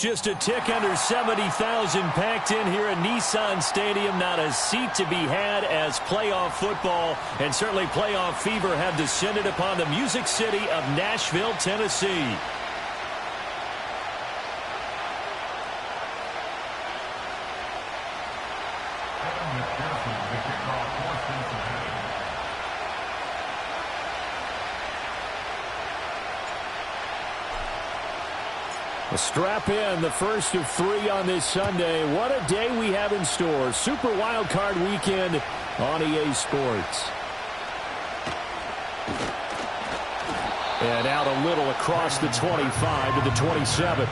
Just a tick under 70,000 packed in here at Nissan Stadium. Not a seat to be had as playoff football and certainly playoff fever have descended upon the Music City of Nashville, Tennessee. A strap in, the first of 3 on this Sunday. What a day we have in store. Super Wild Card Weekend on EA Sports. And out a little across the 25 to the 27.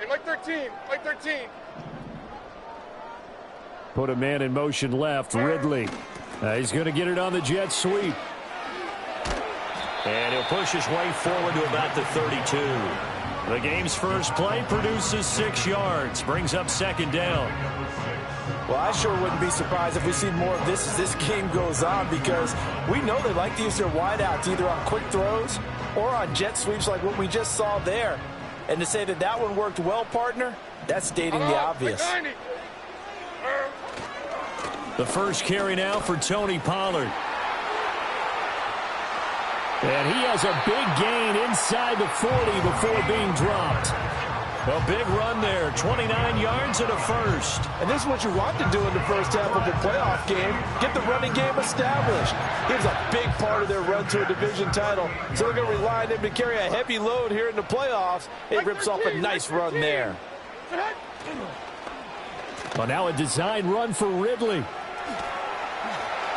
Hey, Mike 13. Mike 13. Put a man in motion left. Ridley. He's going to get it on the jet sweep. And he'll push his way forward to about the 32. The game's first play produces 6 yards. Brings up second down. Well, I sure wouldn't be surprised if we see more of this as this game goes on, because we know they like to use their wideouts either on quick throws or on jet sweeps like what we just saw there. And to say that that one worked well, partner, that's stating the obvious. The first carry now for Tony Pollard. And he has a big gain inside the 40 before being dropped. A big run there, 29 yards and a first. And this is what you want to do in the first half of a playoff game. Get the running game established. He was a big part of their run to a division title. So they're going to rely on him to carry a heavy load here in the playoffs. He rips off a nice run there. Well, now a design run for Ridley.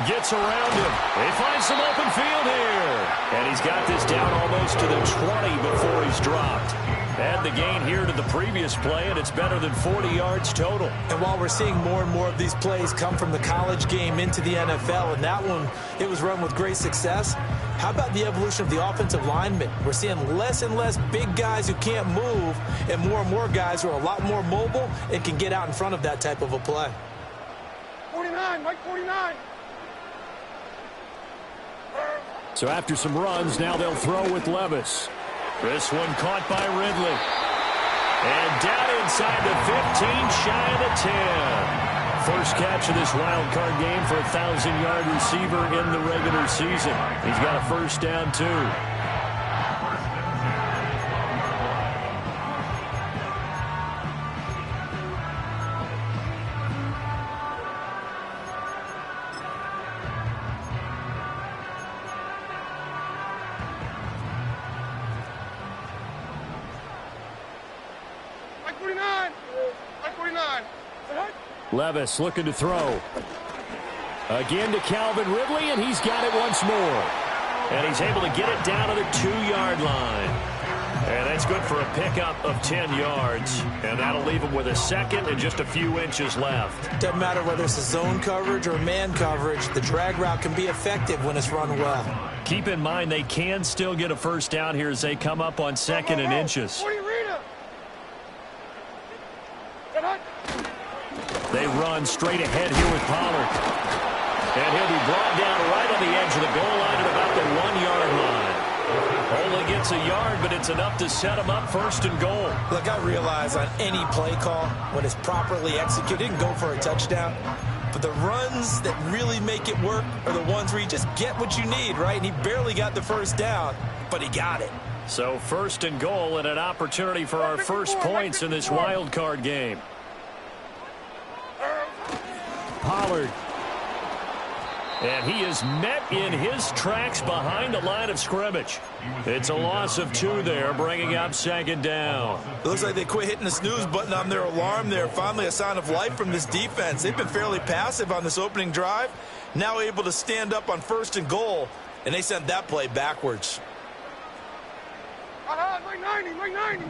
Gets around him. He finds some open field here. And he's got this down almost to the 20 before he's dropped. Add the gain here to the previous play, and it's better than 40 yards total. And while we're seeing more and more of these plays come from the college game into the NFL, and that one, it was run with great success, how about the evolution of the offensive linemen? We're seeing less and less big guys who can't move, and more guys who are a lot more mobile and can get out in front of that type of a play. 49, Mike 49. So after some runs, now they'll throw with Levis. This one caught by Ridley. And down inside the 15, shy of the 10. First catch of this wild card game for a 1,000-yard receiver in the regular season. He's got a first down, too. Levis looking to throw. Again to Calvin Ridley, and he's got it once more. And he's able to get it down to the 2-yard line. And that's good for a pickup of 10 yards. And that'll leave him with a second and just a few inches left. Doesn't matter whether it's a zone coverage or man coverage, the drag route can be effective when it's run well. Keep in mind they can still get a first down here as they come up on second and inches. They run straight ahead here with Pollard. And he'll be brought down right on the edge of the goal line at about the 1-yard line. Only gets a yard, but it's enough to set him up first and goal. Look, I realize on any play call, when it's properly executed, it can go for a touchdown. But the runs that really make it work are the ones where you just get what you need, right? And he barely got the first down, but he got it. So first and goal and an opportunity for our first points in this wild card game. Pollard. And he is met in his tracks behind the line of scrimmage. It's a loss of 2 there, bringing up second down. It looks like they quit hitting the snooze button on their alarm there. Finally a sign of life from this defense. They've been fairly passive on this opening drive. Now able to stand up on first and goal, and they sent that play backwards. Mike 90, Mike 90.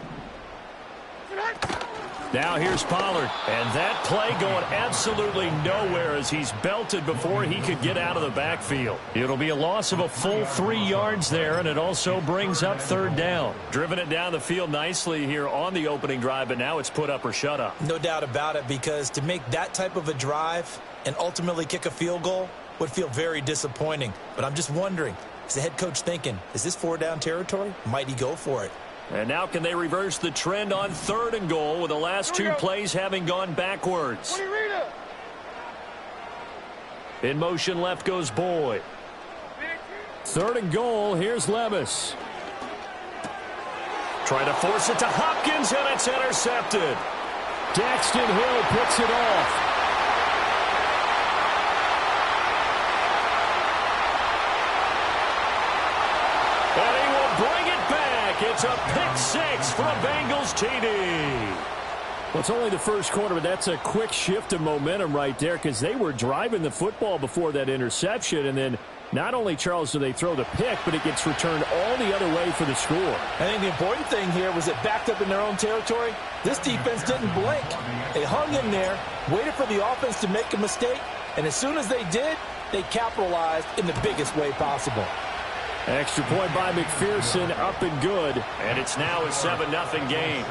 Now here's Pollard, and that play going absolutely nowhere as he's belted before he could get out of the backfield. It'll be a loss of a full 3 yards there, and it also brings up third down. Driven it down the field nicely here on the opening drive, but now it's put up or shut up. No doubt about it, because to make that type of a drive and ultimately kick a field goal would feel very disappointing. But I'm just wondering, is the head coach thinking, is this 4-down territory? Might he go for it? And now can they reverse the trend on third and goal with the last 2 plays having gone backwards? In motion left goes Boyd. Third and goal, here's Levis. Trying to force it to Hopkins, and it's intercepted. Daxton Hill picks it off. It's a pick 6 for a Bengals TD. Well, it's only the first quarter, but that's a quick shift of momentum right there because they were driving the football before that interception, and then Not only, Charles, do they throw the pick, but it gets returned all the other way for the score. I think the important thing here was it backed up in their own territory. This defense didn't blink. They hung in there, waited for the offense to make a mistake, and as soon as they did, they capitalized in the biggest way possible. Extra point by McPherson, up and good. And it's now a 7-0 game.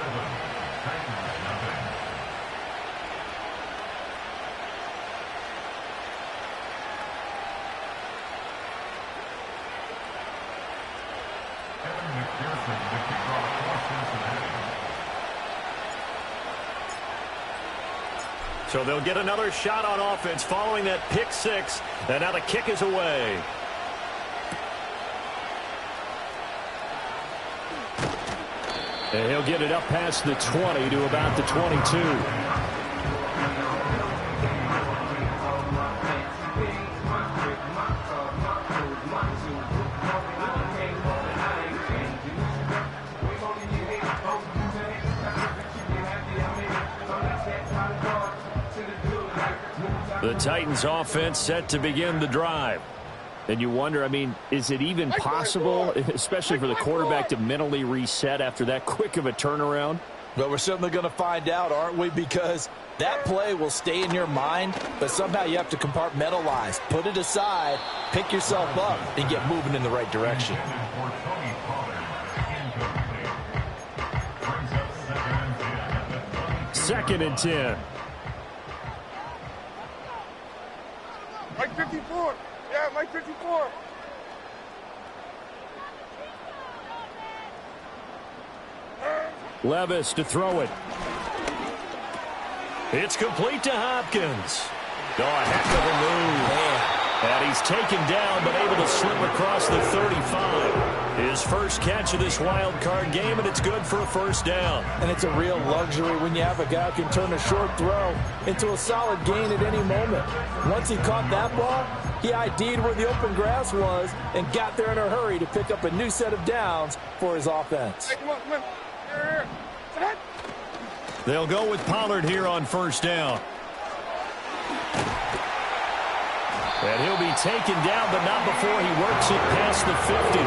So they'll get another shot on offense following that pick six. And now the kick is away. And he'll get it up past the 20 to about the 22. The Titans offense set to begin the drive. And you wonder, I mean, is it even possible, especially for the quarterback, to mentally reset after that quick of a turnaround? Well, we're certainly going to find out, aren't we? Because that play will stay in your mind, but somehow you have to compartmentalize, put it aside, pick yourself up, and get moving in the right direction. Second and 10. Mike 54. Yeah, Mike 54. Levis to throw it. It's complete to Hopkins. Oh, a heck of a move. Man. And he's taken down, but able to slip across the 35. His first catch of this wild card game, and it's good for a first down. And it's a real luxury when you have a guy who can turn a short throw into a solid gain at any moment. Once he caught that ball, he ID'd where the open grass was and got there in a hurry to pick up a new set of downs for his offense. Hey, come on, come on. Here. Set. They'll go with Pollard here on first down. And he'll be taken down, but not before he works it past the 50.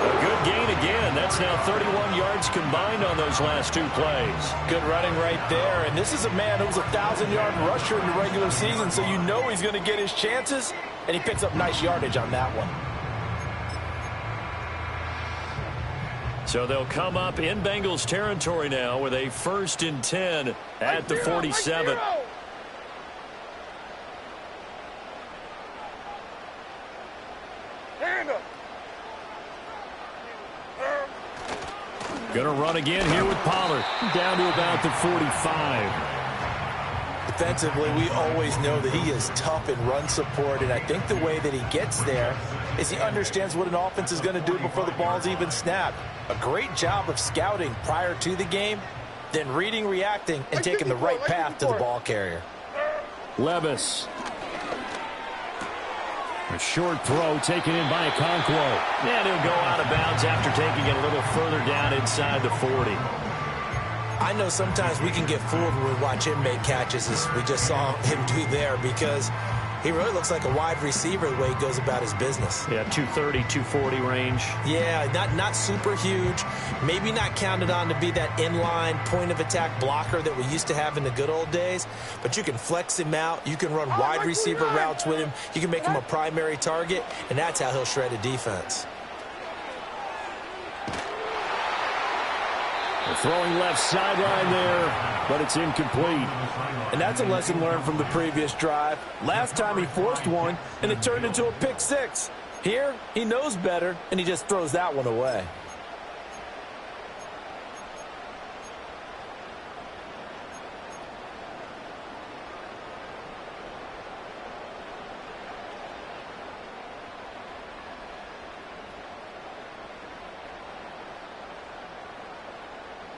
A good gain again. That's now 31 yards combined on those last two plays. Good running right there. And this is a man who was a 1,000-yard rusher in the regular season, so you know he's going to get his chances, and he picks up nice yardage on that one. So they'll come up in Bengals territory now with a 1st and 10 at the 47. Going to run again here with Pollard. Down to about the 45. Defensively, we always know that he is tough in run support, and I think the way that he gets there is he understands what an offense is going to do before the ball's even snapped. A great job of scouting prior to the game, then reading, reacting, and taking the right path to the ball carrier. Levis. A short throw taken in by Okonkwo. And he'll go out of bounds after taking it a little further down inside the 40. I know sometimes we can get fooled when we watch him make catches, as we just saw him do there, because he really looks like a wide receiver the way he goes about his business. Yeah, 230, 240 range. Yeah, not super huge. Maybe not counted on to be that inline point-of-attack blocker that we used to have in the good old days. But you can flex him out. You can run wide receiver routes with him. You can make him a primary target, and that's how he'll shred a defense. Throwing left sideline there, but it's incomplete. And that's a lesson learned from the previous drive. Last time he forced one, and it turned into a pick six. Here, he knows better, and he just throws that one away.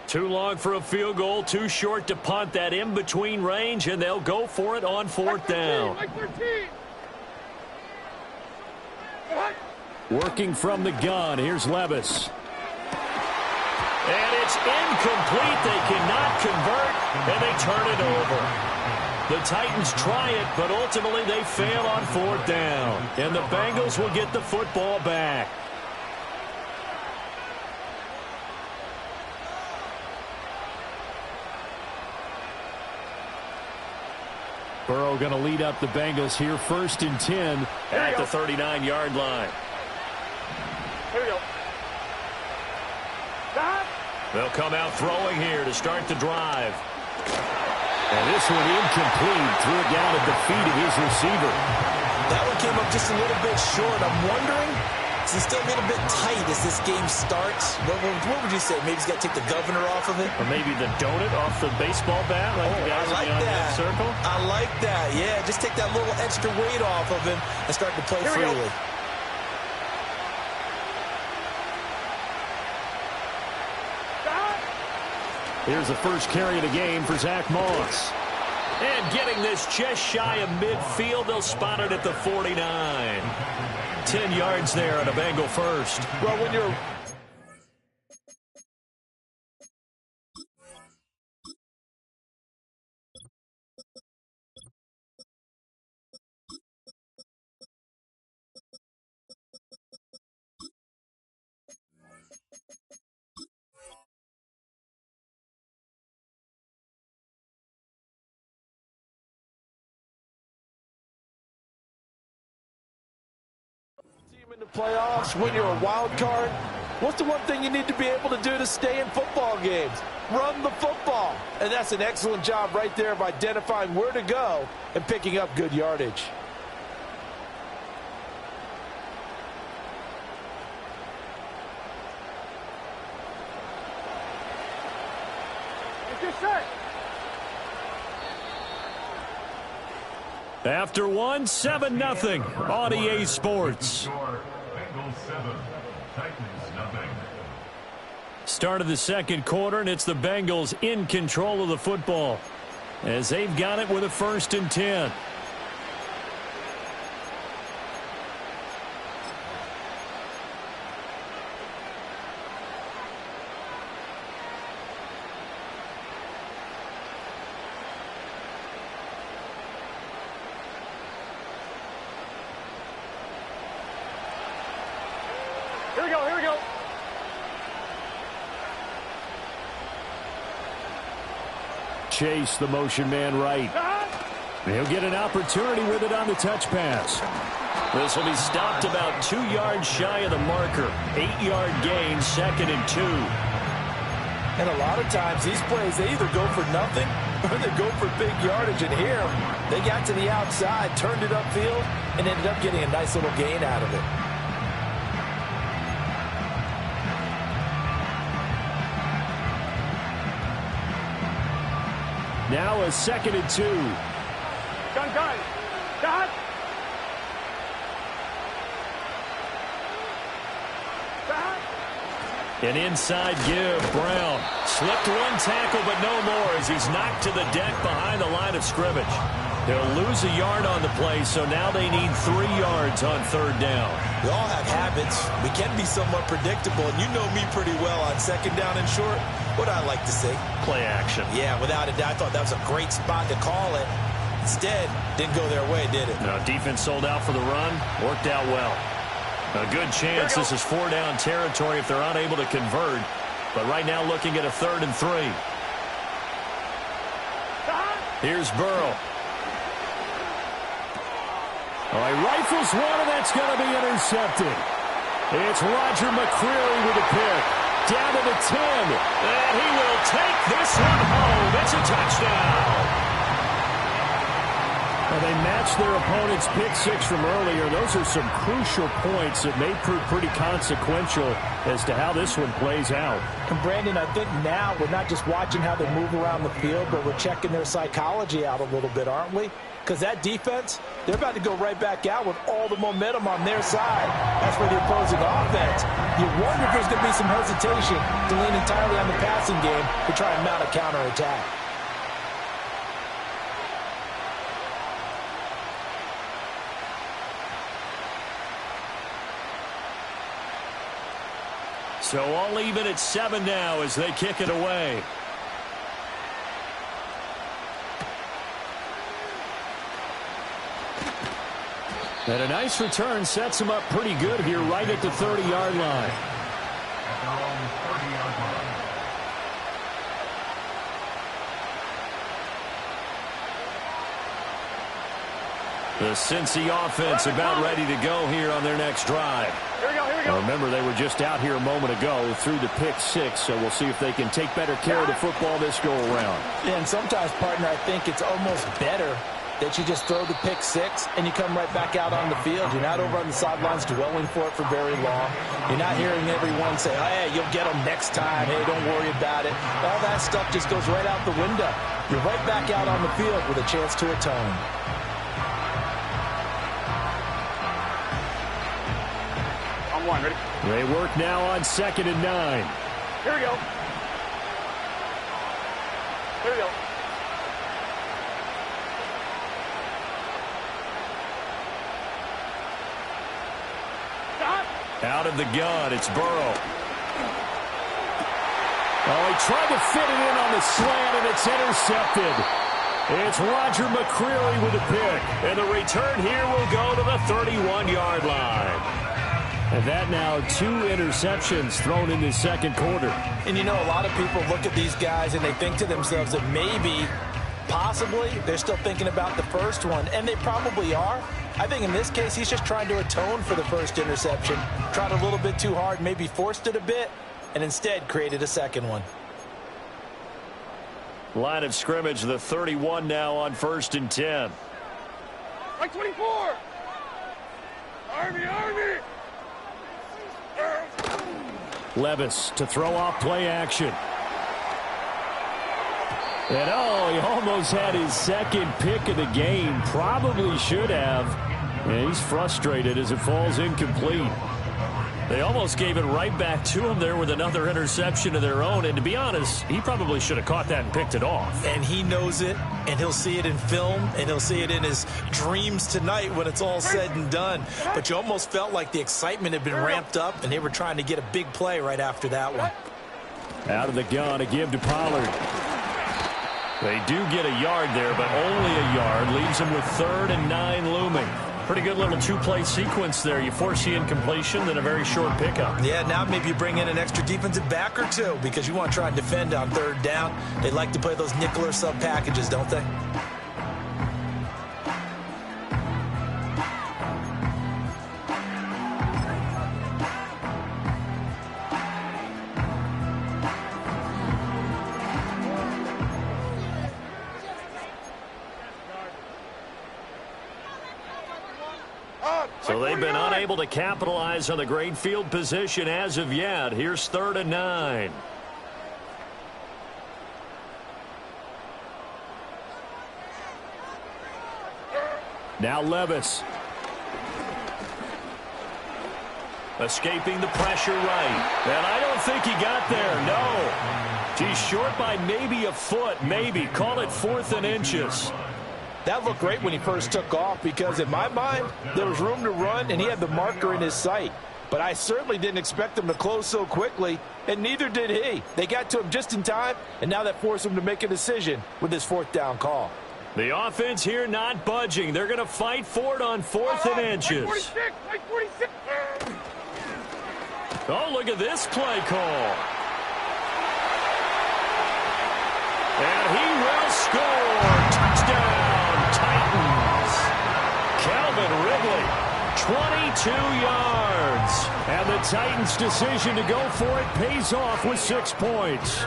Too long for a field goal, too short to punt. That in-between range, and they'll go for it on 4th down. Working from the gun, here's Levis. And it's incomplete. They cannot convert, and they turn it over. The Titans try it, but ultimately they fail on 4th down. And the Bengals will get the football back. Burrow going to lead up the Bengals here, 1st and 10 at the 39-yard line. Here we go. They'll come out throwing here to start the drive. And this one incomplete. Threw it down at the feet of his receiver. That one came up just a little bit short. I'm wondering, is he still a little bit tight as this game starts? What would you say? Maybe he's got to take the governor off of it? Or maybe the donut off the baseball bat, like the guys I like in the that. circle? I like that. Yeah, just take that little extra weight off of him and start to play freely. Here's the first carry of the game for Zach Moss. And getting this just shy of midfield, they'll spot it at the 49. 10 yards there on a Bengal first. Well, when you're... in the playoffs, when you're a wild card, what's the one thing you need to be able to do to stay in football games? Run the football. And that's an excellent job right there of identifying where to go and picking up good yardage. Get set. After one, 7-0 on EA Sports. Start of the second quarter, and it's the Bengals in control of the football as they've got it with a 1st and 10. Here we go, here we go. Chase, the motion man right. He'll get an opportunity with it on the touch pass. This will be stopped about 2 yards shy of the marker. 8-yard gain, 2nd and 2. And a lot of times these plays, they either go for nothing or they go for big yardage. And here, they got to the outside, turned it upfield, and ended up getting a nice little gain out of it. Now a 2nd and 2. Gun. Dot. An inside give. Brown slipped one tackle, but no more as he's knocked to the deck behind the line of scrimmage. They'll lose a yard on the play, so now they need 3 yards on 3rd down. We all have habits. We can be somewhat predictable, and you know me pretty well on 2nd down and short. What I like to say? Play action. Yeah, without a doubt, I thought that was a great spot to call it. Instead, didn't go their way, did it? No, defense sold out for the run. Worked out well. A good chance this is 4-down territory if they're unable to convert. But right now looking at a 3rd and 3. Here's Burrow. Oh, he rifles one, and that's going to be intercepted. It's Roger McCreary with a pick. Down to the 10. And he will take this one home. It's a touchdown. Well, they matched their opponent's pick 6 from earlier. Those are some crucial points that may prove pretty consequential as to how this one plays out. And Brandon, I think now we're not just watching how they move around the field, but we're checking their psychology out a little bit, aren't we? Because that defense, they're about to go right back out with all the momentum on their side. As for the opposing offense, you wonder if there's going to be some hesitation to lean entirely on the passing game to try and mount a counterattack. So all even at 7 now as they kick it away. And a nice return sets him up pretty good here right at the 30-yard line. The Cincy offense about ready to go here on their next drive. Here we go, here we go. Remember, they were just out here a moment ago through the pick six, so we'll see if they can take better care of the football this go-around. Yeah, and sometimes, partner, I think it's almost better that you just throw the pick six and you come right back out on the field. You're not over on the sidelines dwelling for it for very long. You're not hearing everyone say, hey, you'll get them next time. Hey, don't worry about it. All that stuff just goes right out the window. You're right back out on the field with a chance to atone. On one, ready? They work now on 2nd and 9. Here we go. Here we go. Stop. Out of the gun, it's Burrow. Oh, he tried to fit it in on the slant, and it's intercepted. It's Roger McCreary with a pick. And the return here will go to the 31-yard line. And that now 2 interceptions thrown in the second quarter. And you know, a lot of people look at these guys and they think to themselves that maybe, possibly, they're still thinking about the first one. And they probably are. I think in this case, he's just trying to atone for the first interception. Tried a little bit too hard, maybe forced it a bit, and instead created a second one. Line of scrimmage, the 31 now on 1st and 10. Right 24. Army, Army. Levis to throw off play action. And oh, he almost had his second pick of the game. Probably should have. And he's frustrated as it falls incomplete. They almost gave it right back to him there with another interception of their own. And to be honest, he probably should have caught that and picked it off. And he knows it, and he'll see it in film, and he'll see it in his dreams tonight when it's all said and done. But you almost felt like the excitement had been ramped up, and they were trying to get a big play right after that one. Out of the gun, a give to Pollard. They do get a yard there, but only a yard. Leaves them with 3rd and 9 looming. Pretty good little 2-play sequence there. You force the incompletion, then a very short pickup. Yeah, now maybe you bring in an extra defensive back or two because you want to try and defend on 3rd down. They like to play those nickel or sub packages, don't they? So they've been unable to capitalize on the great field position as of yet. Here's 3rd and 9. Now Levis. Escaping the pressure right. And I don't think he got there. No. He's short by maybe a foot. Maybe. Call it 4th and inches. That looked great when he first took off because in my mind, there was room to run and he had the marker in his sight. But I certainly didn't expect him to close so quickly, and neither did he. They got to him just in time, and now that forced him to make a decision with his 4th down call. The offense here not budging. They're going to fight for it on 4th and inches. 46, 46. Oh, look at this play call. And he will score. Touchdown. Titans. Calvin Ridley, 22 yards. And the Titans' decision to go for it pays off with 6 points.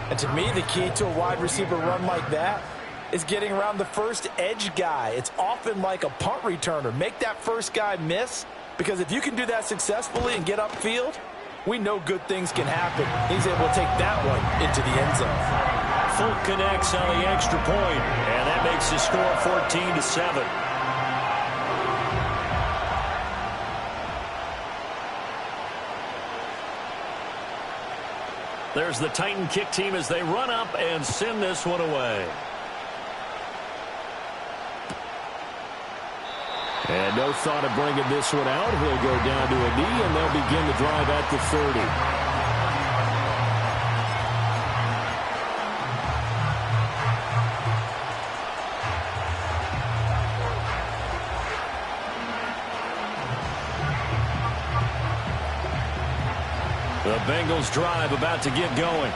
And to me, the key to a wide receiver run like that is getting around the first edge guy. It's often like a punt returner. Make that first guy miss, because if you can do that successfully and get upfield, we know good things can happen. He's able to take that one into the end zone. Folk connects on the extra point, and that makes the score 14-7. There's the Titan kick team as they run up and send this one away. And no thought of bringing this one out. He'll go down to a knee, and they'll begin the drive at the 30. The Bengals drive about to get going.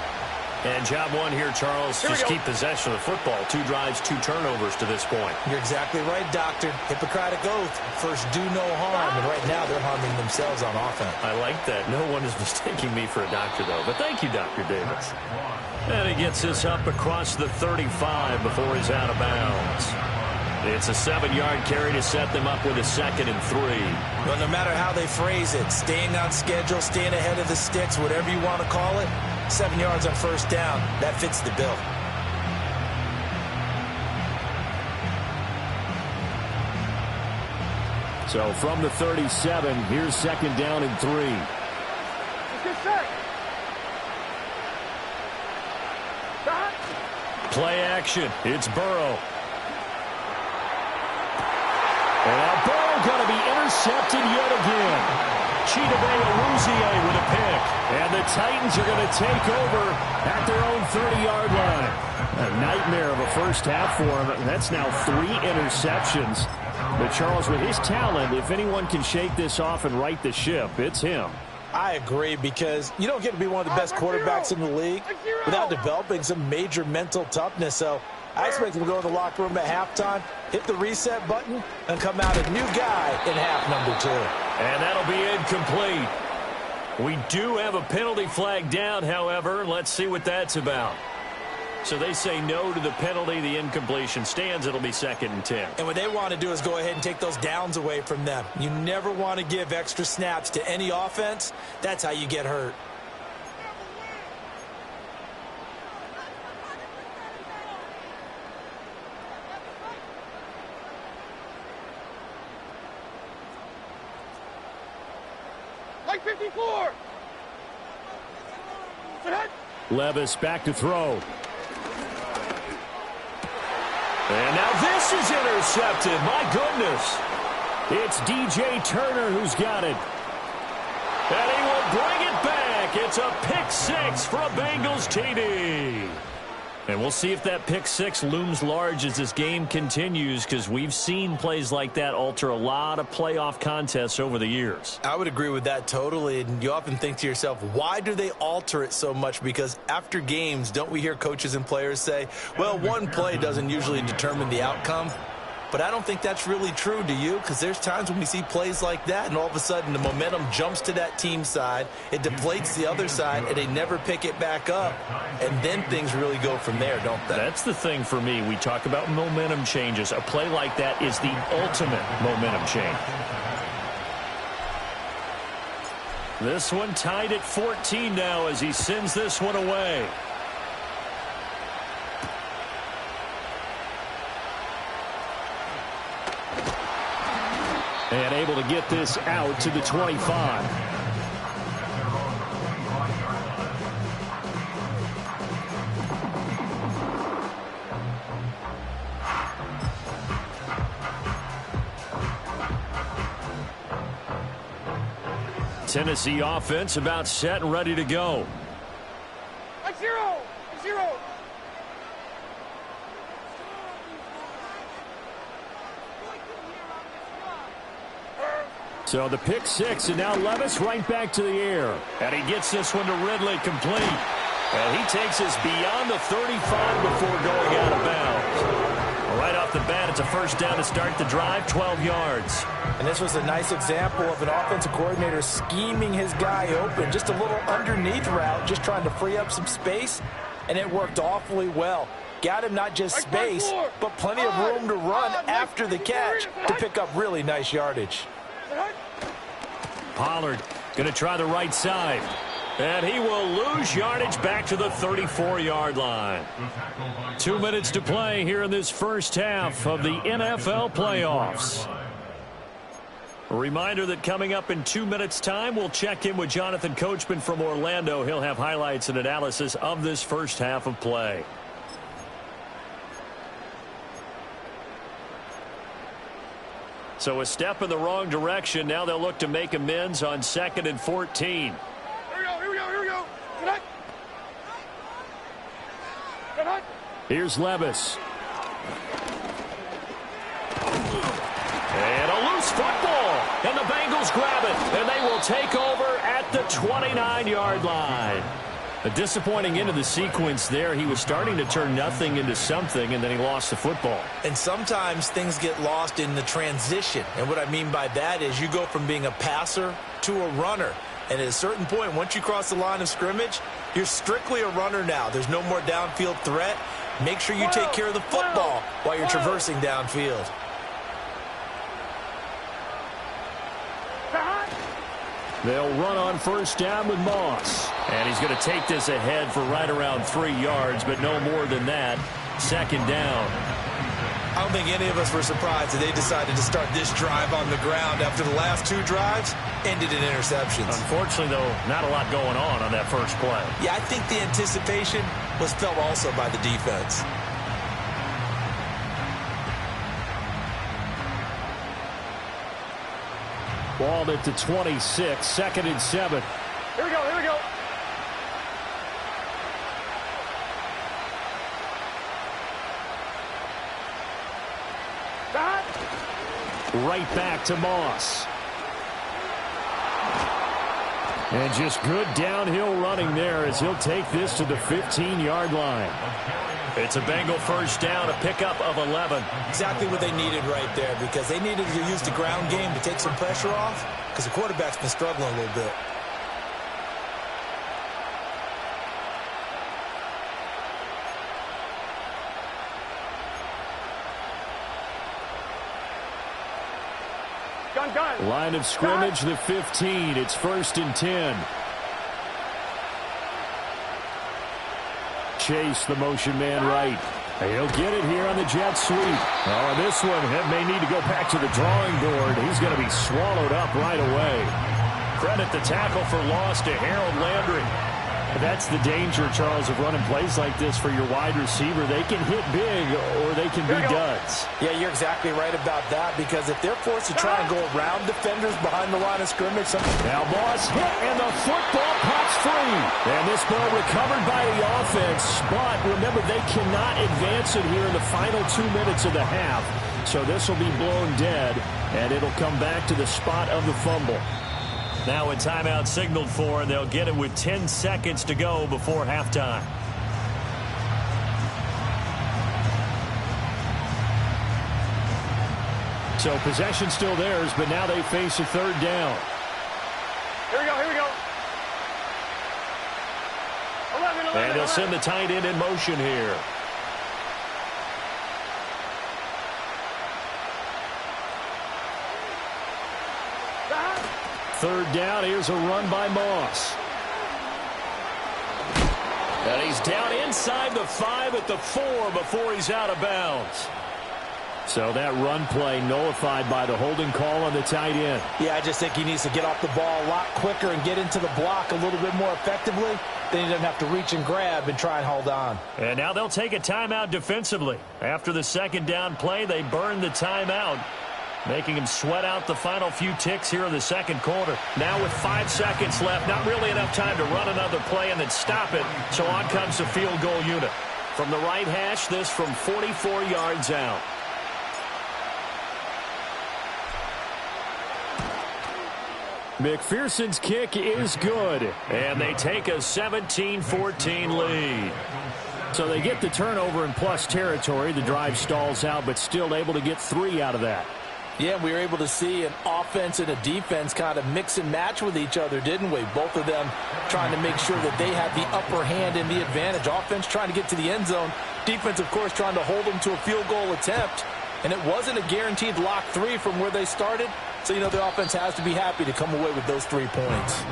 And job one here, Charles. Just keep possession of the football. 2 drives, 2 turnovers to this point. You're exactly right, Doctor. Hippocratic oath. First, do no harm. And right now, they're harming themselves on offense. I like that. No one is mistaking me for a doctor, though. But thank you, Dr. Davis. And he gets this up across the 35 before he's out of bounds. It's a 7-yard carry to set them up with a 2nd and 3. Well, no matter how they phrase it, staying on schedule, staying ahead of the sticks, whatever you want to call it, 7 yards on first down, that fits the bill. So from the 37, here's 2nd down and 3. Let's get set. Play action. It's Burrow. And now Burrow going to be intercepted yet again. Chidobe Awuzie with a pick. And the Titans are going to take over at their own 30-yard line. A nightmare of a first half for him. And that's now 3 interceptions. But Charles, with his talent, if anyone can shake this off and right the ship, it's him. I agree, because you don't get to be one of the best quarterbacks in the league without developing some major mental toughness. So I expect him to go in the locker room at halftime, hit the reset button, and come out a new guy in half number 2. And that'll be incomplete. We do have a penalty flag down, however. Let's see what that's about. So they say no to the penalty. The incompletion stands. It'll be 2nd and 10. And what they want to do is go ahead and take those downs away from them. You never want to give extra snaps to any offense. That's how you get hurt. Like 54. Levis back to throw. And now this is intercepted. My goodness. It's DJ Turner who's got it. And he will bring it back. It's a pick 6 for a Bengals TD. And we'll see if that pick 6 looms large as this game continues, because we've seen plays like that alter a lot of playoff contests over the years. I would agree with that totally. And you often think to yourself, why do they alter it so much? Because after games, don't we hear coaches and players say, well, one play doesn't usually determine the outcome? But I don't think that's really true, do you? Because there's times when we see plays like that, and all of a sudden the momentum jumps to that team side, it deflates the other side, and they never pick it back up. And then things really go from there, don't they? That's the thing for me. We talk about momentum changes. A play like that is the ultimate momentum change. This one tied at 14 now as he sends this one away. And able to get this out to the 25. Tennessee offense about set and ready to go. Like 0. So the pick 6, and now Levis right back to the air. And he gets this one to Ridley complete. And he takes us beyond the 35 before going out of bounds. Right off the bat, it's a first down to start the drive, 12 yards. And this was a nice example of an offensive coordinator scheming his guy open. Just a little underneath route, just trying to free up some space, and it worked awfully well. Got him not just space, but plenty of room to run after the catch to pick up really nice yardage. Pollard going to try the right side. And he will lose yardage back to the 34-yard line. 2 minutes to play here in this first half of the NFL playoffs. A reminder that coming up in 2 minutes' time, we'll check in with Jonathan Coachman from Orlando. He'll have highlights and analysis of this first half of play. So a step in the wrong direction. Now they'll look to make amends on 2nd and 14. Here we go. Here's Levis. And a loose football. And the Bengals Eagles grab it, and they will take over at the 29-yard line. A disappointing end of the sequence there. He was starting to turn nothing into something, and then he lost the football. And sometimes things get lost in the transition. And what I mean by that is you go from being a passer to a runner. And at a certain point, once you cross the line of scrimmage, you're strictly a runner now. There's no more downfield threat. Make sure you take care of the football while you're traversing downfield. They'll run on first down with Moss. And he's going to take this ahead for right around 3 yards, but no more than that. Second down. I don't think any of us were surprised that they decided to start this drive on the ground after the last 2 drives ended in interceptions. Unfortunately, though, not a lot going on that first play. Yeah, I think the anticipation was felt also by the defense. Ball at the 26, 2nd and 7. Here we go, here we go. Right back to Moss. And just good downhill running there as he'll take this to the 15-yard line. It's a Bengal first down, a pickup of 11. Exactly what they needed right there, because they needed to use the ground game to take some pressure off, because the quarterback's been struggling a little bit. Gun. Line of scrimmage, the 15. It's 1st and 10. Chase, the motion man right. He'll get it here on the jet sweep. Oh, this one may need to go back to the drawing board. He's going to be swallowed up right away. Credit the tackle for loss to Harold Landry. That's the danger, Charles, of running plays like this for your wide receiver. They can hit big or they can be duds. Yeah, you're exactly right about that, because if they're forced to try and go around defenders behind the line of scrimmage. Now Moss hit, and the football pops free. And this ball recovered by the offense. But remember, they cannot advance it here in the final 2 minutes of the half. So this will be blown dead, and it'll come back to the spot of the fumble. Now a timeout signaled for, and they'll get it with 10 seconds to go before halftime. So possession still theirs, but now they face a 3rd down. Here we go, here we go. 11. And they'll send the tight end in motion here. Third down, here's a run by Moss. And he's down inside the 5 at the 4 before he's out of bounds. So that run play nullified by the holding call on the tight end. Yeah, I just think he needs to get off the ball a lot quicker and get into the block a little bit more effectively. Then he doesn't have to reach and grab and try and hold on. And now they'll take a timeout defensively. After the 2nd down play, they burn the timeout, making him sweat out the final few ticks here in the 2nd quarter. Now with 5 seconds left, not really enough time to run another play and then stop it. So on comes the field goal unit. From the right hash, this from 44 yards out. McPherson's kick is good, and they take a 17-14 lead. So they get the turnover in plus territory. The drive stalls out, but still able to get 3 out of that. Yeah, we were able to see an offense and a defense kind of mix and match with each other, didn't we? Both of them trying to make sure that they had the upper hand and the advantage. Offense trying to get to the end zone. Defense, of course, trying to hold them to a field goal attempt. And it wasn't a guaranteed lock 3 from where they started. So, you know, the offense has to be happy to come away with those 3 points.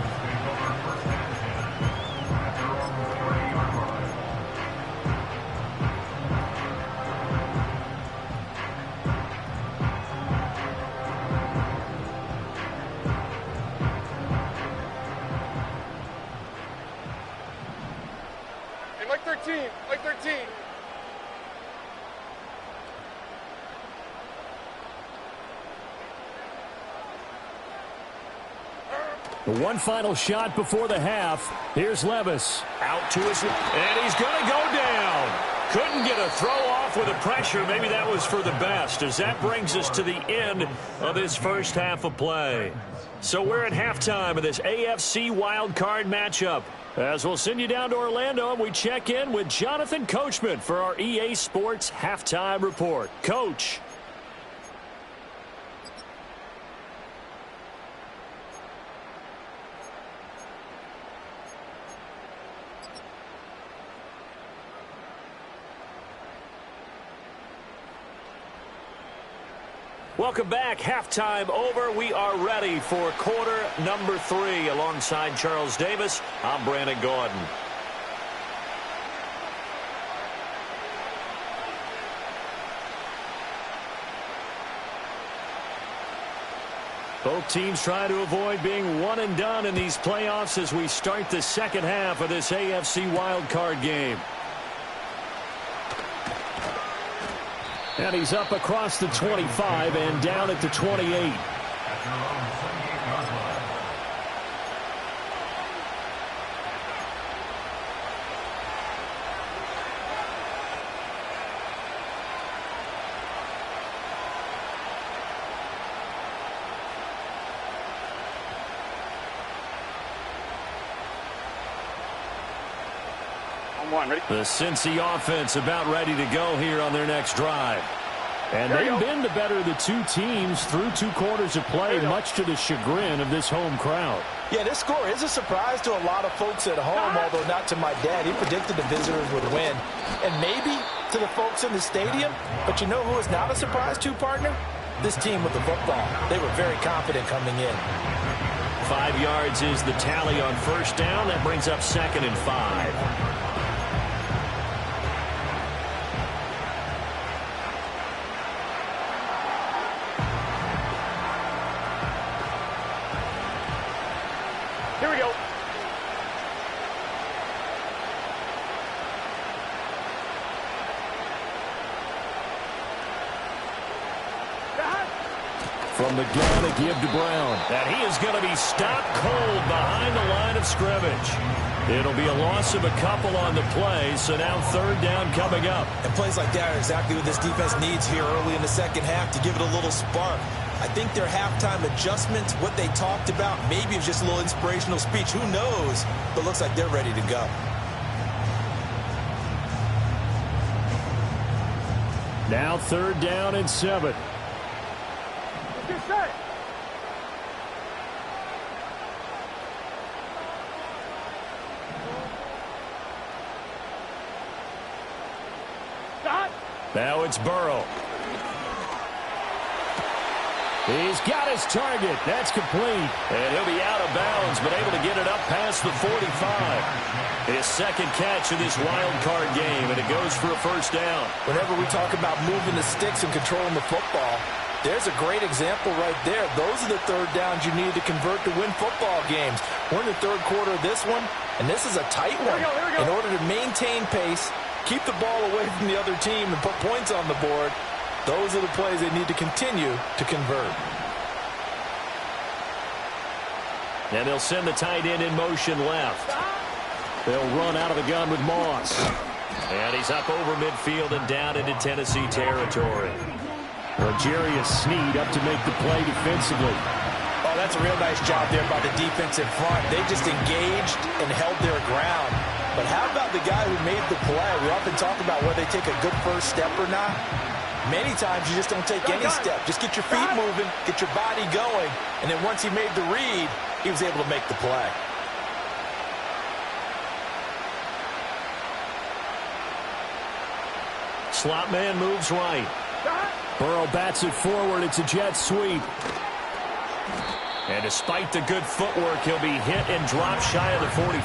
Hey, Mike 13, Mike 13. One final shot before the half. Here's Levis. Out to his left. And he's going to go down. Couldn't get a throw off off with the pressure. Maybe that was for the best, as that brings us to the end of this first half of play. So we're at halftime of this AFC wildcard matchup, as we'll send you down to Orlando and we check in with Jonathan Coachman for our EA Sports Halftime Report. Coach. Welcome back. Halftime over. We are ready for quarter number 3. Alongside Charles Davis, I'm Brandon Gordon. Both teams try to avoid being one and done in these playoffs as we start the second half of this AFC wildcard game. And he's up across the 25 and down at the 28. Ready? The Cincy offense about ready to go here on their next drive. And they've been the better of the two teams through 2 quarters of play, much to the chagrin of this home crowd. Yeah, this score is a surprise to a lot of folks at home, although not to my dad. He predicted the visitors would win. And maybe to the folks in the stadium. But you know who is not a surprise to, partner? This team with the football. They were very confident coming in. 5 yards is the tally on first down. That brings up 2nd and 5. Here we go. From the gun, a give to Brown. And he is going to be stopped cold behind the line of scrimmage. It'll be a loss of a couple on the play, so now 3rd down coming up. And plays like that are exactly what this defense needs here early in the second half to give it a little spark. I think their halftime adjustments, what they talked about, maybe it was just a little inspirational speech. Who knows? But looks like they're ready to go. Now 3rd down and 7. Get set. Stop. Now it's Burrow. He's got his target. That's complete. And he'll be out of bounds, but able to get it up past the 45. His 2nd catch of this wild card game, and it goes for a 1st down. Whenever we talk about moving the sticks and controlling the football, there's a great example right there. Those are the 3rd downs you need to convert to win football games. We're in the 3rd quarter of this one, and this is a tight one. Here we go. In order to maintain pace, keep the ball away from the other team, and put points on the board, those are the plays they need to continue to convert. And they'll send the tight end in motion left. They'll run out of the gun with Moss. And he's up over midfield and down into Tennessee territory. Rogerius Sneed up to make the play defensively. Oh, that's a real nice job there by the defense in front. They just engaged and held their ground. But how about the guy who made the play? We often talk about whether they take a good first step or not. Many times you just don't take any step. Just get your feet moving, get your body going, and then once he made the read, he was able to make the play. Slot man moves right. Burrow bats it forward. It's a jet sweep. And despite the good footwork, he'll be hit and drop shy of the 45.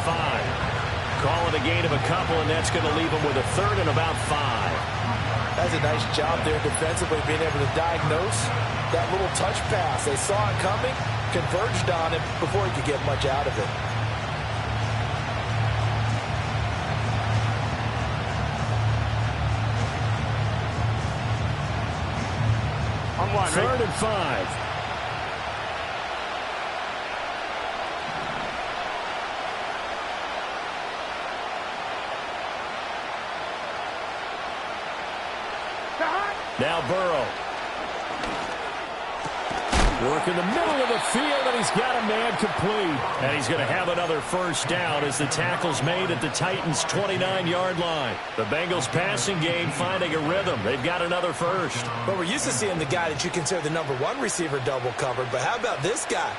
Call it a gain of a couple, and that's going to leave him with a 3rd and about 5. That's a nice job there defensively, being able to diagnose that little touch pass. They saw it coming, converged on it before he could get much out of it. On 1, 3rd and 5. Now Burrow. Work in the middle of the field, and he's got a man complete. And he's going to have another first down as the tackle's made at the Titans' 29-yard line. The Bengals passing game finding a rhythm. They've got another first. But we're used to seeing the guy that you consider the number one receiver double covered. But how about this guy?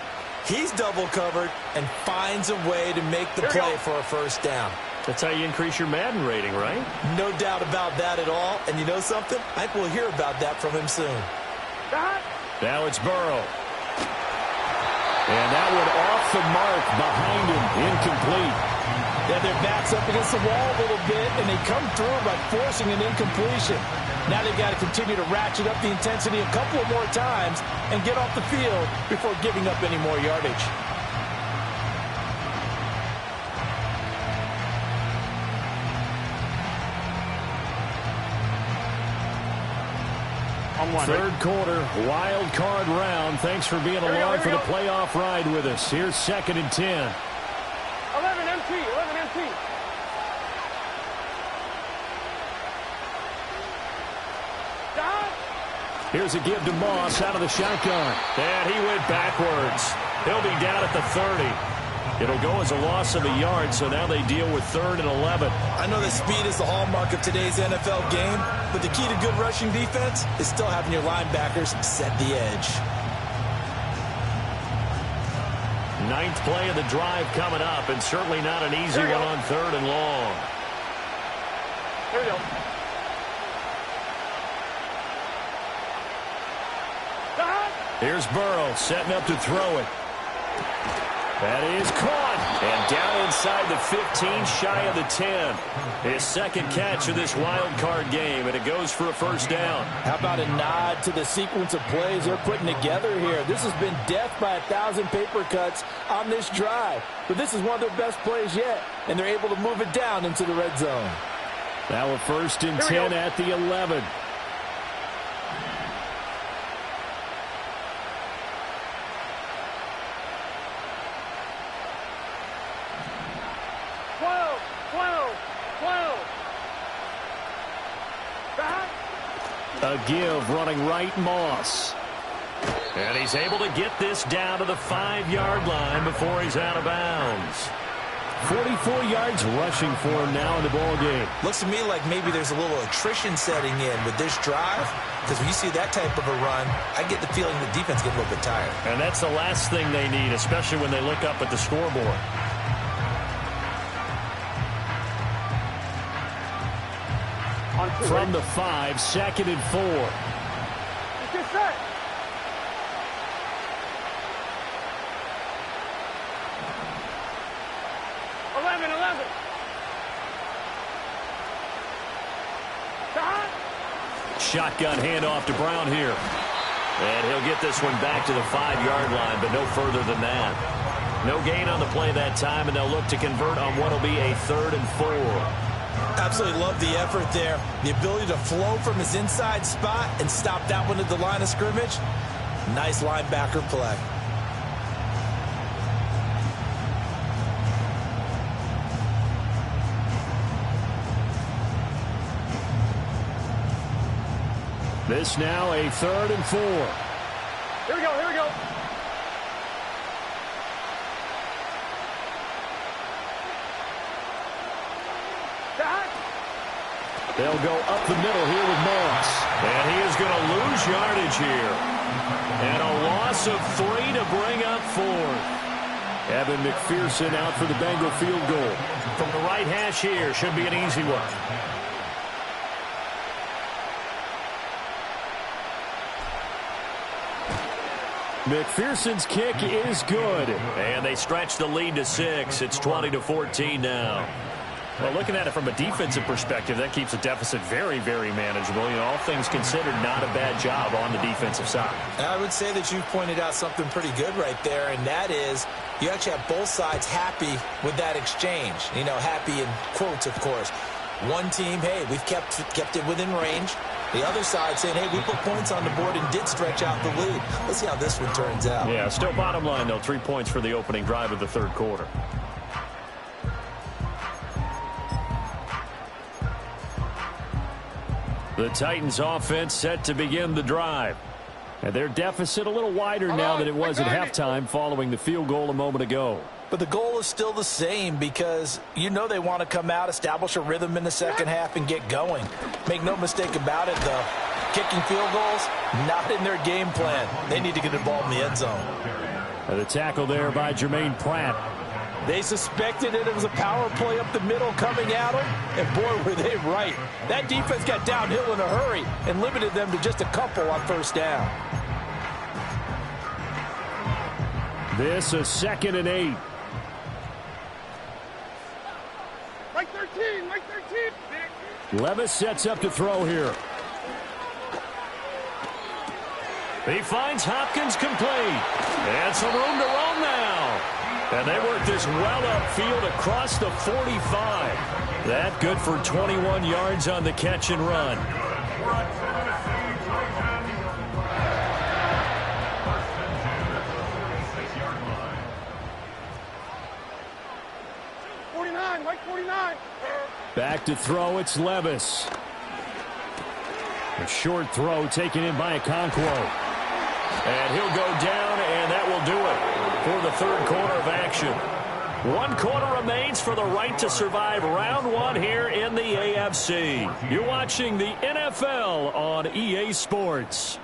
He's double covered and finds a way to make the play for a first down. That's how you increase your Madden rating, right? No doubt about that at all. And you know something? I think we'll hear about that from him soon. Now it's Burrow. And that one off the mark behind him. Incomplete. Yeah, their back's up against the wall a little bit, and they come through by forcing an incompletion. Now they've got to continue to ratchet up the intensity a couple of more times and get off the field before giving up any more yardage. Third quarter, wild card round. Thanks for being along for the playoff ride with us. Here's 2nd and 10. 11 MT, 11 MT. Here's a give to Moss out of the shotgun. And he went backwards. He'll be down at the 30. It'll go as a loss of a yard, so now they deal with 3rd and 11. I know that speed is the hallmark of today's NFL game, but the key to good rushing defense is still having your linebackers set the edge. 9th play of the drive coming up, and certainly not an easy one on 3rd and long. Here we go. Here's Burrow setting up to throw it. That is caught. And down inside the 15, shy of the 10. His 2nd catch of this wild card game, and it goes for a first down. How about a nod to the sequence of plays they're putting together here? This has been death by 1,000 paper cuts on this drive. But this is one of their best plays yet, and they're able to move it down into the red zone. Now a 1st and 10 at the 11. A give running right, Moss. And he's able to get this down to the 5-yard line before he's out of bounds. 44 yards rushing for him now in the ball game. Looks to me like maybe there's a little attrition setting in with this drive, because when you see that type of a run, I get the feeling the defense gets a little bit tired. And that's the last thing they need, especially when they look up at the scoreboard. From the 5, 2nd and 4. Get set. Shotgun handoff to Brown here. And he'll get this one back to the 5-yard line, but no further than that. No gain on the play that time, and they'll look to convert on what will be a 3rd and 4. Absolutely love the effort there. The ability to flow from his inside spot and stop that one at the line of scrimmage. Nice linebacker play. This now a 3rd and 4. Here we go, here we go. They'll go up the middle here with Moss. And he is going to lose yardage here. And a loss of 3 to bring up 4th. Evan McPherson out for the Bengal field goal. From the right hash here, should be an easy one. McPherson's kick is good. And they stretch the lead to 6. It's 20-14 now. Well, looking at it from a defensive perspective, that keeps the deficit very, very manageable. You know, all things considered, not a bad job on the defensive side. I would say that you've pointed out something pretty good right there, and that is you actually have both sides happy with that exchange. You know, happy in quotes, of course. One team, hey, we've kept it within range. The other side saying, hey, we put points on the board and did stretch out the lead. Let's see how this one turns out. Yeah, still bottom line, though, 3 points for the opening drive of the third quarter. The Titans offense set to begin the drive. And their deficit a little wider now than it was at halftime following the field goal a moment ago. But the goal is still the same because you know they want to come out, establish a rhythm in the second half, and get going. Make no mistake about it, though. Kicking field goals, not in their game plan. They need to get involved in the end zone. And the tackle there by Jermaine Pratt. They suspected it was a power play up the middle coming at them, and boy, were they right. That defense got downhill in a hurry and limited them to just a couple on first down. This is 2nd and 8. Mike 13, Mike 13. Levis sets up to throw here. He finds Hopkins complete. And some room to roam now. And they work this well upfield across the 45. That good for 21 yards on the catch and run. Mike 49. Back to throw, it's Levis. A short throw taken in by Okonkwo. And he'll go down, and that will do it for the third quarter of action. 1 quarter remains for the right to survive round 1 here in the AFC. You're watching the NFL on EA Sports.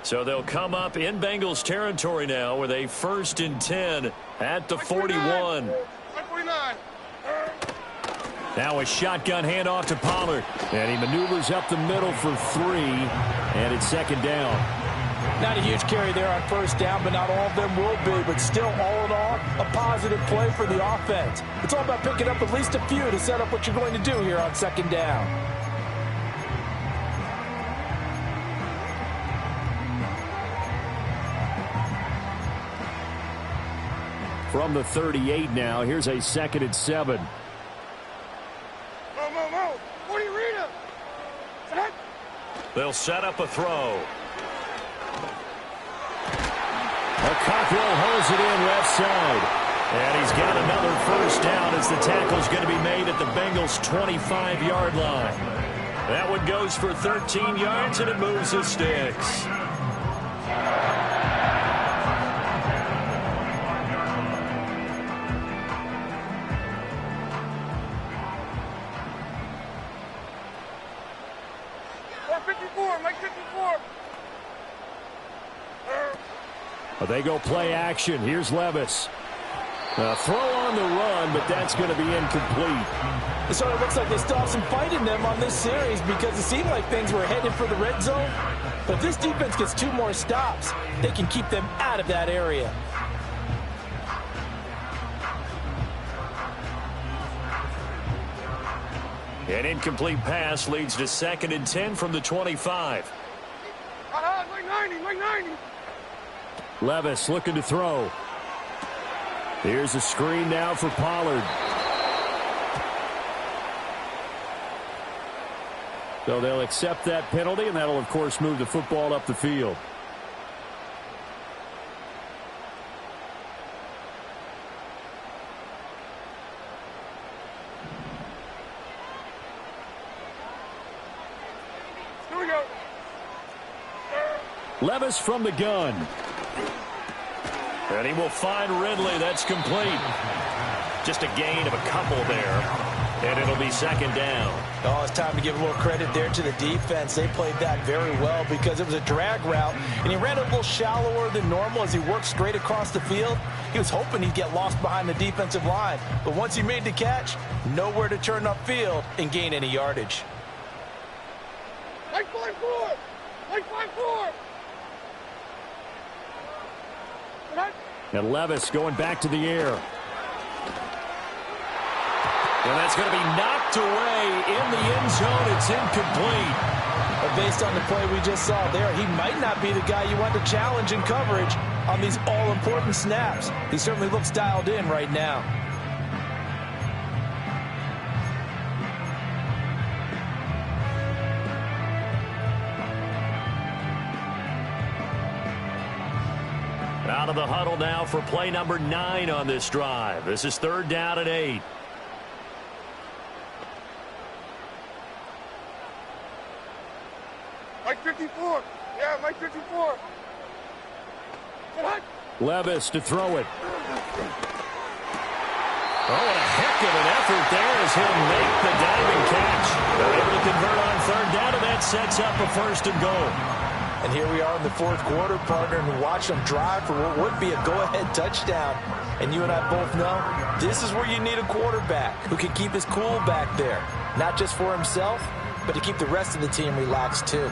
So they'll come up in Bengals territory now with a 1st and 10 at the 41. Now a shotgun handoff to Pollard. And he maneuvers up the middle for 3. And it's 2nd down. Not a huge carry there on first down, but not all of them will be. But still, all in all, a positive play for the offense. It's all about picking up at least a few to set up what you're going to do here on 2nd down. From the 38 now, here's a 2nd and 7. They'll set up a throw. Okonkwo holds it in left side. And he's got another 1st down as the tackle's going to be made at the Bengals' 25-yard line. That one goes for 13 yards, and it moves the sticks. They go play action. Here's Levis. Throw on the run, but that's going to be incomplete. It sort of looks like they still have some fight in them on this series because it seemed like things were headed for the red zone. But if this defense gets 2 more stops, they can keep them out of that area. An incomplete pass leads to 2nd and 10 from the 25. Like 90. Levis looking to throw. Here's a screen now for Pollard. So they'll accept that penalty, and that'll, of course, move the football up the field. Here we go. Levis from the gun. And he will find Ridley. That's complete. Just a gain of a couple there. And it'll be 2nd down. Oh, it's time to give a little credit there to the defense. They played that very well because it was a drag route, and he ran a little shallower than normal as he worked straight across the field. He was hoping he'd get lost behind the defensive line, but once he made the catch, nowhere to turn upfield and gain any yardage. Like 5-4. Like 5-4. And Levis going back to the air. And that's going to be knocked away in the end zone. It's incomplete. But based on the play we just saw there, he might not be the guy you want to challenge in coverage on these all-important snaps. He certainly looks dialed in right now. Out of the huddle now for play number 9 on this drive. This is 3rd down and 8. Mike 54. Yeah, Mike 54. Levis to throw it. Oh, what a heck of an effort there as he'll make the diving catch. They're able to convert on 3rd down, and that sets up a 1st and goal. And here we are in the 4th quarter, partner, and watch them drive for what would be a go-ahead touchdown. And you and I both know this is where you need a quarterback who can keep his cool back there. Not just for himself, but to keep the rest of the team relaxed too.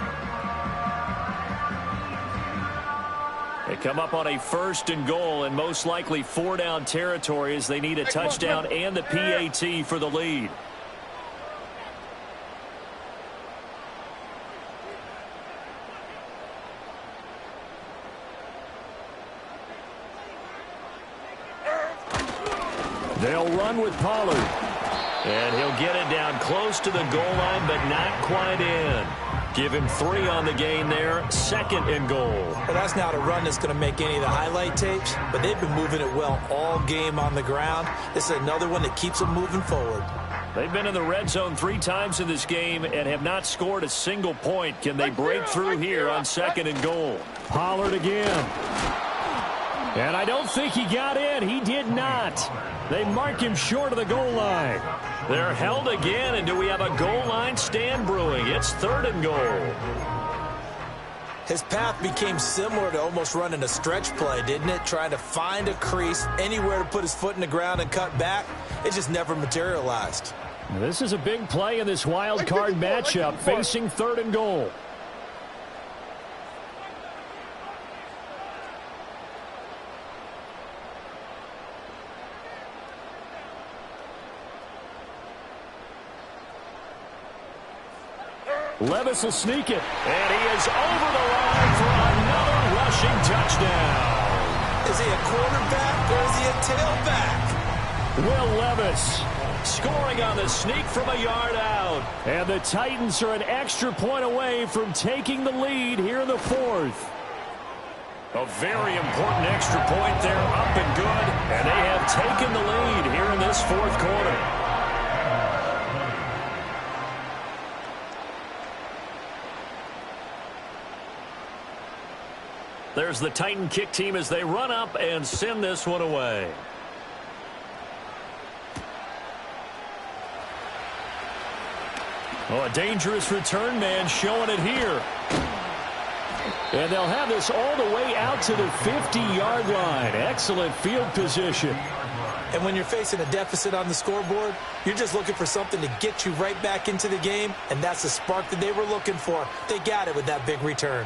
They come up on a 1st and goal and most likely 4-down territory as they need a touchdown and the PAT for the lead. They'll run with Pollard. And he'll get it down close to the goal line, but not quite in. Give him 3 on the gain there. 2nd and goal. Well, that's not a run that's going to make any of the highlight tapes, but they've been moving it well all game on the ground. This is another one that keeps them moving forward. They've been in the red zone 3 times in this game and have not scored a single point. Can they break through here on 2nd and goal? Pollard again. And I don't think he got in. He did not. They mark him short of the goal line. They're held again, and do we have a goal line stand brewing? It's 3rd and goal. His path became similar to almost running a stretch play, didn't it? Trying to find a crease, anywhere to put his foot in the ground and cut back. It just never materialized. This is a big play in this wild card matchup, facing 3rd and goal. Levis will sneak it, and he is over the line for another rushing touchdown. Is he a quarterback or is he a tailback? Will Levis scoring on the sneak from a yard out. And the Titans are an extra point away from taking the lead here in the 4th. A very important extra point there, up and good, and they have taken the lead here in this 4th quarter. There's the Titan kick team as they run up and send this one away. Oh, a dangerous return man showing it here. And they'll have this all the way out to the 50-yard line. Excellent field position. And when you're facing a deficit on the scoreboard, you're just looking for something to get you right back into the game, and that's the spark that they were looking for. They got it with that big return.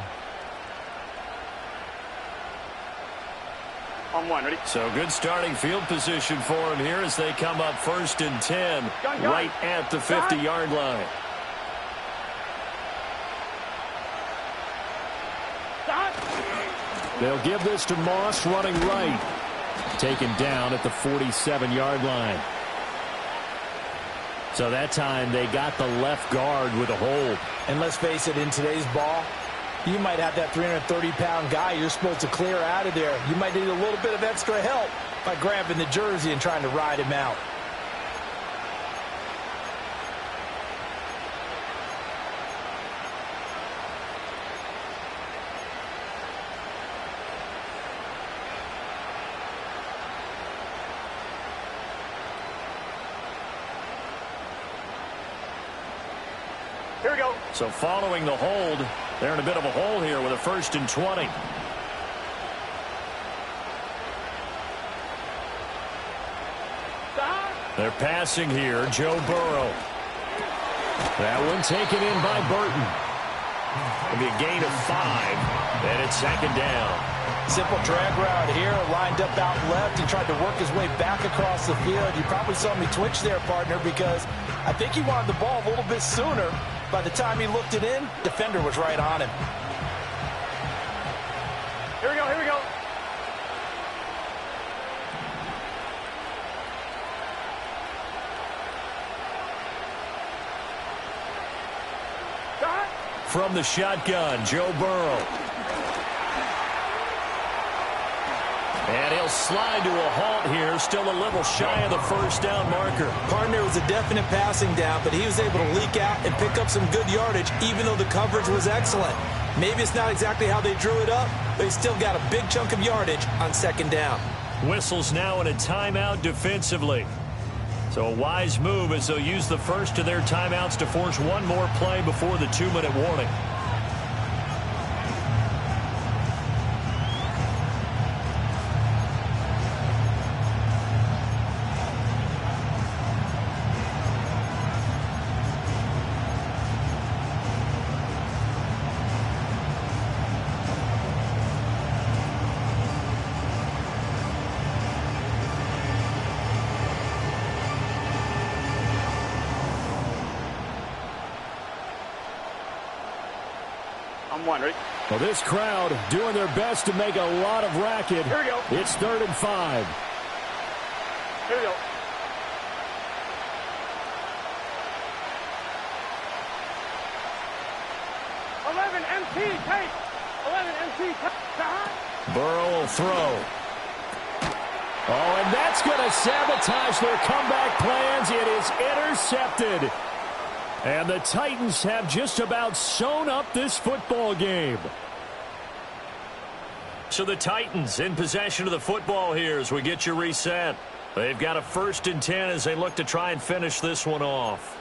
On 1, ready? So good starting field position for him here as they come up 1st and 10, right at the 50-yard line. They'll give this to Moss running right. Taken down at the 47-yard line. So that time they got the left guard with a hold. And let's face it, in today's ball, you might have that 330-pound guy you're supposed to clear out of there. You might need a little bit of extra help by grabbing the jersey and trying to ride him out. Here we go. So following the hold, they're in a bit of a hole here with a 1st and 20. They're passing here, Joe Burrow. That one taken in by Burton. It'll be a gain of 5, and it's 2nd down. Simple drag route here, lined up out left. He tried to work his way back across the field. You probably saw me twitch there, partner, because I think he wanted the ball a little bit sooner. By the time he looked it in, defender was right on him. Here we go, here we go. From the shotgun, Joe Burrow. And he'll slide to a halt here, still a little shy of the first down marker. Partner was a definite passing down, but he was able to leak out and pick up some good yardage, even though the coverage was excellent. Maybe it's not exactly how they drew it up, but he still got a big chunk of yardage on second down. Whistles now in a timeout defensively. So a wise move as they'll use the first of their timeouts to force one more play before the 2-minute warning. I'm one, ready? Well, this crowd doing their best to make a lot of racket. Here we go. It's 3rd and 5. Here we go. Tape. 11 MT, tape. Burrow will throw. Oh, and that's going to sabotage their comeback plans. It is intercepted. And the Titans have just about sewn up this football game. So the Titans in possession of the football here as we get you reset. They've got a 1st and 10 as they look to try and finish this one off.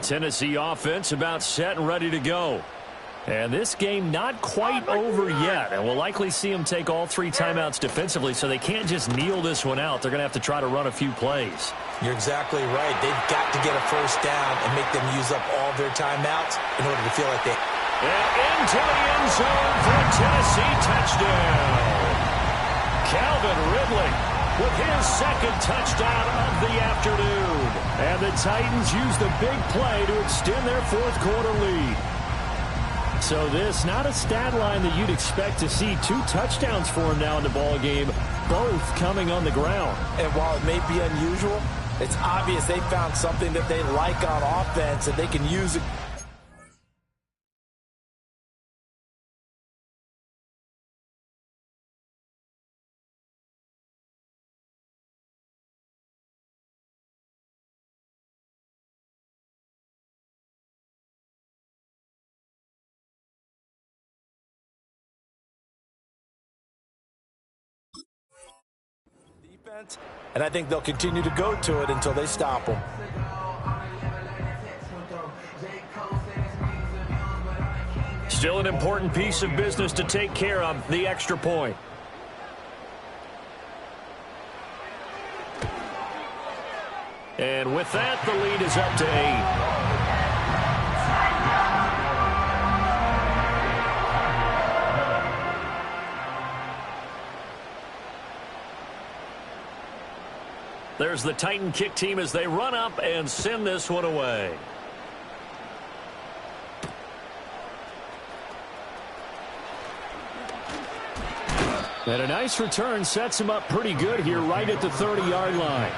Tennessee offense about set and ready to go. And this game not quite over yet. And we'll likely see them take all 3 timeouts defensively, so they can't just kneel this one out. They're going to have to try to run a few plays. You're exactly right. They've got to get a 1st down and make them use up all their timeouts in order to feel like they... And into the end zone for a Tennessee touchdown. Calvin Ridley with his 2nd touchdown of the afternoon. And the Titans use the big play to extend their 4th quarter lead. So this, not a stat line that you'd expect to see. 2 touchdowns for him now in the ball game, both coming on the ground. And while it may be unusual, it's obvious they found something that they like on offense and they can use it. And I think they'll continue to go to it until they stop them. Still an important piece of business to take care of, the extra point. And with that, the lead is up to 8. There's the Titan kick team as they run up and send this one away. And a nice return sets him up pretty good here right at the 30-yard line.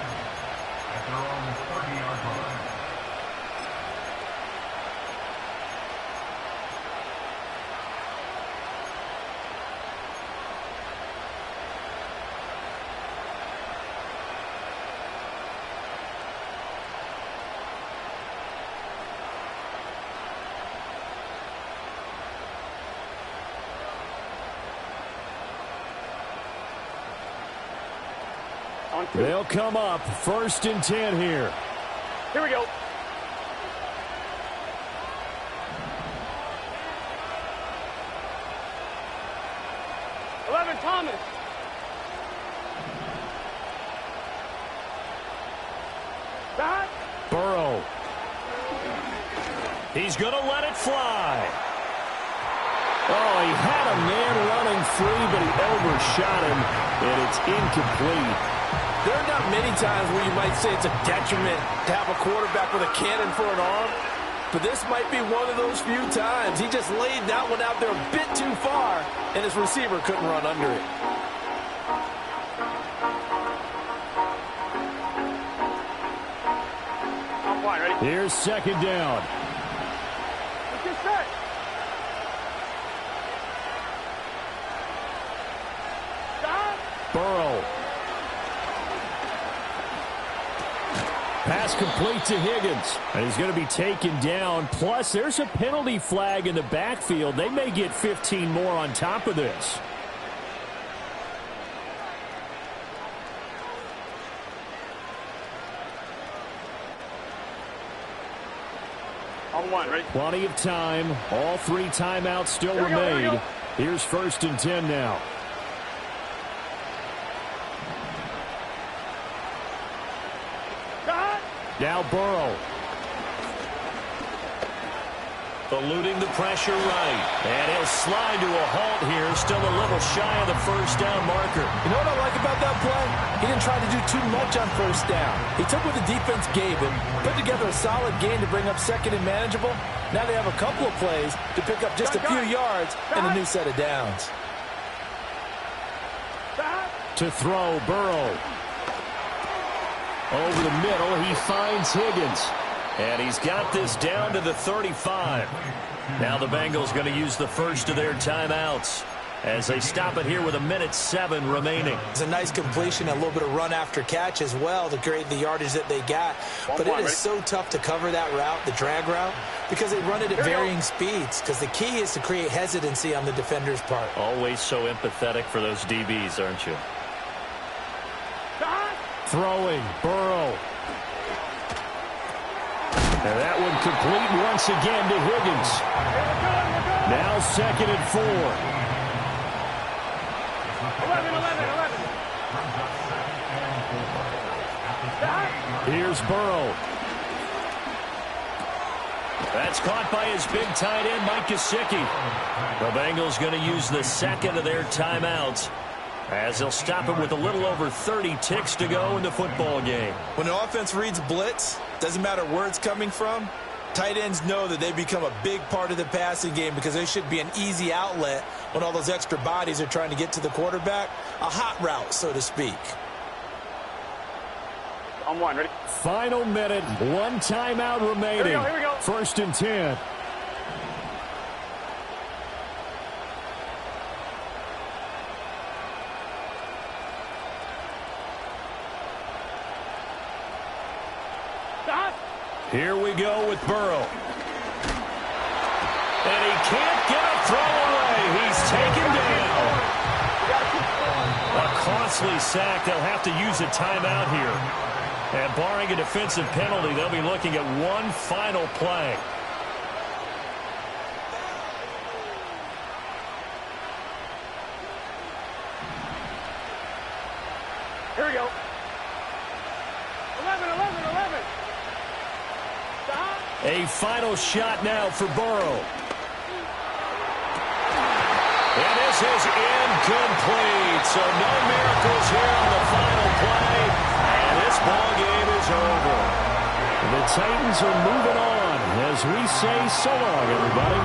They'll come up 1st and 10 here. Here we go. Thomas. He's going to let it fly. Oh, he had a man running free, but he overshot him, and it's incomplete. There are not many times where you might say it's a detriment to have a quarterback with a cannon for an arm, but this might be one of those few times. He just laid that one out there a bit too far, and his receiver couldn't run under it. I'm fine, ready? Here's second down. Let's get set. Stop. Burrow. Pass complete to Higgins. And he's going to be taken down. Plus, there's a penalty flag in the backfield. They may get 15 more on top of this. On one, ready? Plenty of time. All 3 timeouts still remain. Here's 1st and 10 now. Now Burrow. Eluding the pressure right. And he'll slide to a halt here. Still a little shy of the first down marker. You know what I like about that play? He didn't try to do too much on first down. He took what the defense gave him, put together a solid game to bring up second and manageable. Now they have a couple of plays to pick up just a few yards and a new set of downs. To throw, Burrow. Over the middle, he finds Higgins. And he's got this down to the 35. Now the Bengals going to use the first of their timeouts as they stop it here with 1:07 remaining. It's a nice completion, a little bit of run after catch as well to create the yardage that they got. But it is so tough to cover that route, the drag route, because they run it at varying speeds. Because the key is to create hesitancy on the defender's part. Always so empathetic for those DBs, aren't you? Throwing, Burrow. And that one complete once again to Higgins. Now 2nd and 4. 11. Here's Burrow. That's caught by his big tight end, Mike Gesicki. The Bengals going to use the 2nd of their timeouts as they'll stop it with a little over 30 ticks to go in the football game. When an offense reads blitz, doesn't matter where it's coming from, tight ends know that they become a big part of the passing game because they should be an easy outlet when all those extra bodies are trying to get to the quarterback. A hot route, so to speak. On one, ready? Final minute, 1 timeout remaining. Here we go. 1st and 10. Here we go with Burrow. And he can't get a throw away. He's taken down. A costly sack. They'll have to use a timeout here. And barring a defensive penalty, they'll be looking at one final play. Here we go. 11. A final shot now for Burrow. And this is incomplete. So no miracles here on the final play. And this ball game is over. The Titans are moving on as we say so long, everybody.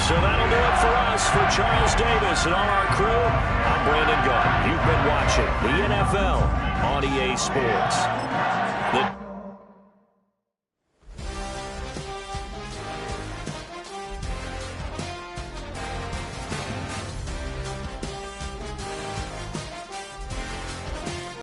So that'll do it for us. For Charles Davis and all our crew, I'm Brandon Gaudin. You've been watching the NFL on EA Sports.